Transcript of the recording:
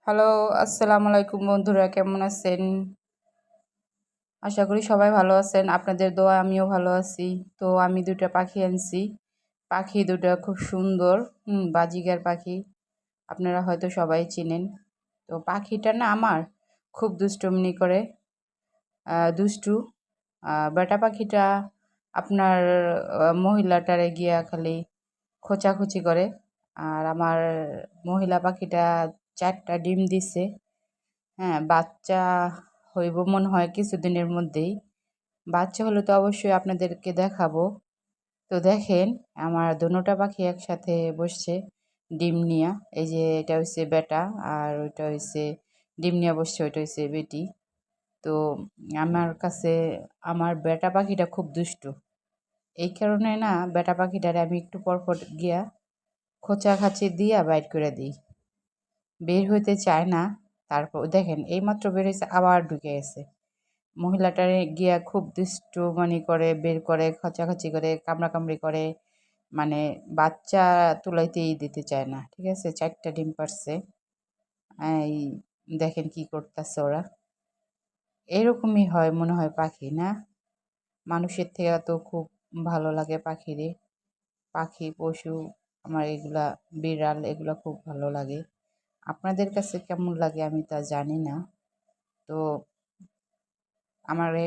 Hello, আসসালামু আলাইকুম বন্ধুরা, কেমন আছেন? আশা করি সবাই ভালো আছেন। আপনাদের দোয়ায় আমিও ভালো আছি। তো আমি ২ টা পাখি আনছি। পাখি ২ টা খুব সুন্দর। বাজিগার পাখি। আপনারা হয়তো সবাই চিনেন। তো পাখিটা না আমার খুব দুষ্টুমি করে, দুষ্টু। ব্যাটা পাখিটা আপনার মহিলাটারে গিয়া খালি খোঁচাখুচি করে। আর আমার মহিলা পাখিটা ৪ টা ডিম দিছে। হ্যাঁ, বাচ্চা হইব মনে হয় কিছুদিনের মধ্যেই। বাচ্চা হলে তো অবশ্যই আপনাদেরকে দেখাবো। তো দেখেন আমার দোনোটা পাখি একসাথে বসছে ডিম নিয়া। এই যে এটা হইছে ব্যাটা আর ওইটা হইছে ডিম নিয়া বসছে, ওইটা হইছে বেটি। তো আমার কাছে আমার ব্যাটা পাখিটা খুব দুষ্টু। এই কারণে না ব্যাটা পাখিটারে আমি একটু পরপর গিয়া খোঁচাখাচি দিয়া বাইর করে দিই। বের হইতে চায় না। তারপর দেখেন এইমাত্র বের হইছে আবার ঢুকে গেছে। মহিলাটারে গিয়া খুব দুষ্টুমানি করে, বের করে, খচাখচি করে, কামড়াকামড়ি করে। মানে বাচ্চা তুলাইতেই দিতে চায় না। ঠিক আছে? ৪ টা ডিম পাড়ছে। এই দেখেন কি করতাছে ওরা। এরকমই হয় মনে হয় পাখি, না? মানুষের থেকে তো খুব ভালো লাগে পাখিরে। পাখি, পশু আমার এগুলা বিড়াল এগুলা খুব ভালো লাগে। আপনাদের কাছে কেমন লাগে আমি তা জানি না। তো আমারে